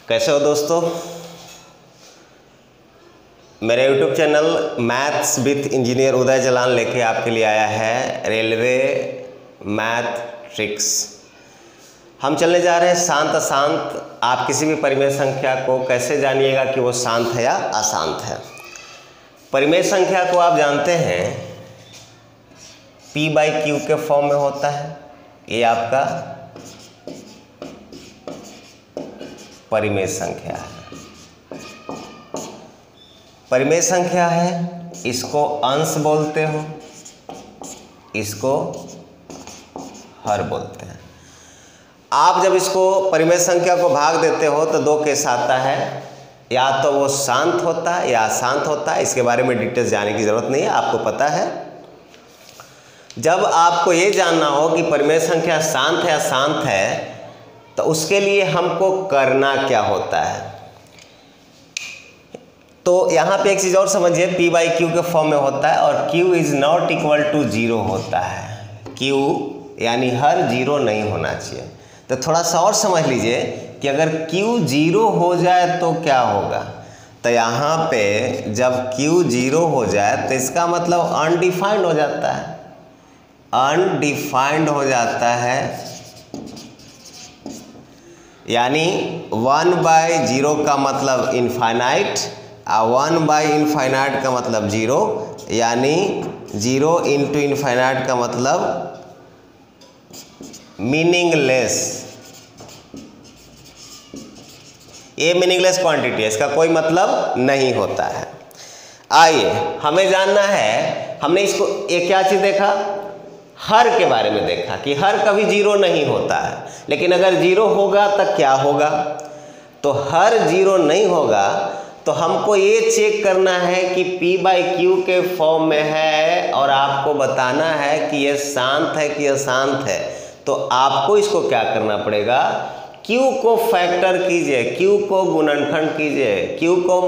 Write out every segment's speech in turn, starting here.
कैसे हो दोस्तों। मेरे YouTube channel maths with engineer Uday Jalan लेके आपके लिए आया है रेलवे मैथ ट्रिक्स। हम चलने जा रहे हैं शांत अशांत। आप किसी भी परिमेय संख्या को कैसे जानिएगा कि वो शांत है या अशांत है। परिमेय संख्या को आप जानते हैं P/Q के फॉर्म में होता है। ये आपका परिमेय संख्या है। परिमेय संख्या है, इसको अंश बोलते हो, इसको हर बोलते हैं। आप जब इसको परिमेय संख्या को भाग देते हो तो दो केस आता है, या तो वो शांत होता है या अशांत होता है। इसके बारे में डिटेल्स जाने की ज़रूरत नहीं है, आपको पता है। जब आपको ये जानना हो कि परिमेय संख्या शांत है या अशांत है तो उसके लिए हमको करना क्या होता है। तो यहाँ पे एक चीज़ और समझिए, P/Q के फॉर्म में होता है और Q is not equal to 0 होता है। Q यानी हर 0 नहीं होना चाहिए। तो थोड़ा सा और समझ लीजिए कि अगर Q 0 हो जाए तो क्या होगा। तो यहाँ पे जब Q 0 हो जाए तो इसका मतलब अनडिफाइंड हो जाता है। अनडिफाइंड हो जाता है यानी 1/0 का मतलब इनफाइनाइट और 1/इनफाइनाइट का मतलब 0, यानी 0 इंटू इनफाइनाइट का मतलब मीनिंगलेस। ये मीनिंगलेस क्वांटिटी है, इसका कोई मतलब नहीं होता है। आइए हमें जानना है, हमने इसको ये क्या चीज़ देखा, हर के बारे में देखा कि हर कभी 0 नहीं होता है। लेकिन अगर 0 होगा तो क्या होगा। तो हर 0 नहीं होगा तो हमको ये चेक करना है कि P/Q के फॉर्म में है और आपको बताना है कि ये शांत है कि अशांत है। तो आपको इसको क्या करना पड़ेगा, Q को फैक्टर कीजिए, Q को गुणनखंड कीजिए। Q को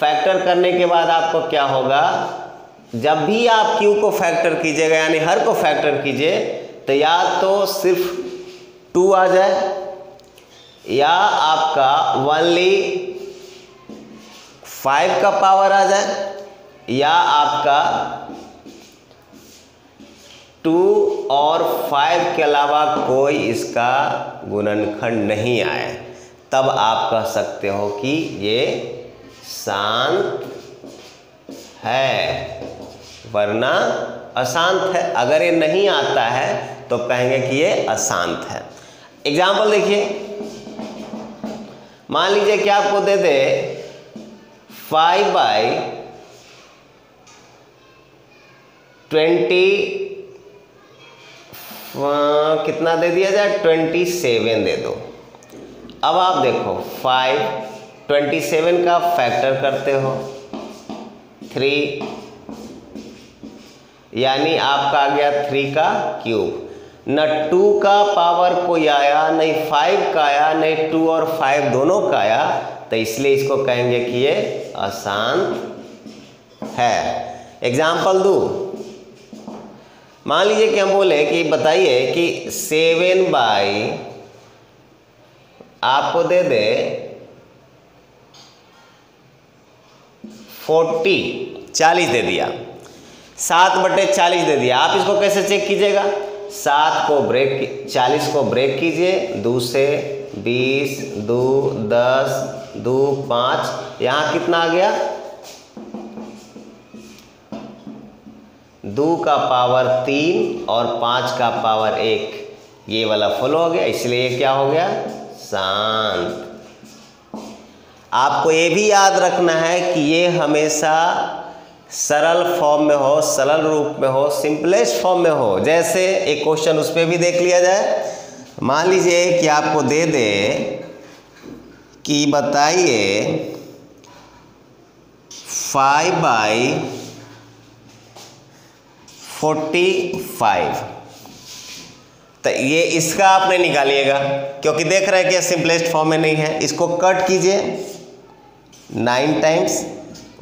फैक्टर करने के बाद आपको क्या होगा, जब भी आप Q को फैक्टर कीजिएगा यानी हर को फैक्टर कीजिए तो या तो सिर्फ 2 आ जाए या आपका ओनली 5 का पावर आ जाए या आपका 2 और 5 के अलावा कोई इसका गुणनखंड नहीं आए, तब आप कह सकते हो कि ये शांत है, वरना अशांत है। अगर ये नहीं आता है तो कहेंगे कि ये अशांत है। एग्जाम्पल देखिए, मान लीजिए कि आपको दे दे 5/20 कितना दे दिया जाए, 27 दे दो। अब आप देखो 27 का फैक्टर करते हो 3, यानी आपका आ गया 3 का क्यूब। न 2 का पावर कोई आया, नहीं 5 का आया, नहीं 2 और 5 दोनों का आया, तो इसलिए इसको कहेंगे कि ये अशांत है। एग्जाम्पल दूँ, मान लीजिए कि हम बोले कि बताइए कि 7/, आपको दे दे 40 दे दिया, 7/40 दे दिया। आप इसको कैसे चेक कीजिएगा, 40 को ब्रेक कीजिए, 2 से 20, 2, 10, 2, 5, यहाँ कितना आ गया, 2 का पावर 3 और 5 का पावर 1, ये वाला फुल हो गया, इसलिए ये क्या हो गया, शांत। आपको ये भी याद रखना है कि ये हमेशा सरल फॉर्म में हो, सरल रूप में हो, सिंपलेस्ट फॉर्म में हो। जैसे एक क्वेश्चन उस पर भी देख लिया जाए। मान लीजिए कि आपको दे दे कि बताइए 5/45, तो ये इसका आपने निकालिएगा क्योंकि देख रहे हैं कि सिंपलेस्ट फॉर्म में नहीं है। इसको कट कीजिए 9 टाइम्स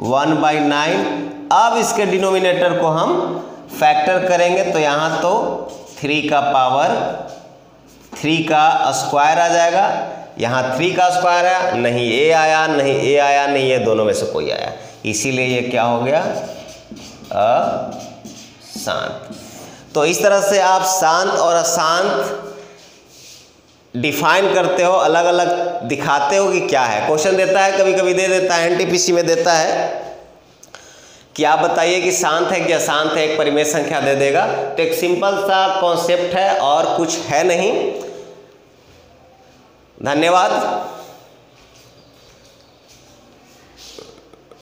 1/9। अब इसके डिनोमिनेटर को हम फैक्टर करेंगे तो यहाँ तो 3 का पावर 3 का स्क्वायर आ जाएगा, यहाँ 3 का स्क्वायर आया, नहीं ए आया, नहीं ए आया, नहीं ये दोनों में से कोई आया, इसीलिए ये क्या हो गया, अशांत। तो इस तरह से आप शांत और अशांत डिफाइन करते हो, अलग अलग दिखाते हो कि क्या है। क्वेश्चन देता है, कभी कभी दे देता है, एनटीपीसी में देता है कि आप बताइए कि शांत है कि अशांत है, एक परिमेय संख्या दे देगा। तो एक सिंपल सा कॉन्सेप्ट है और कुछ है नहीं। धन्यवाद।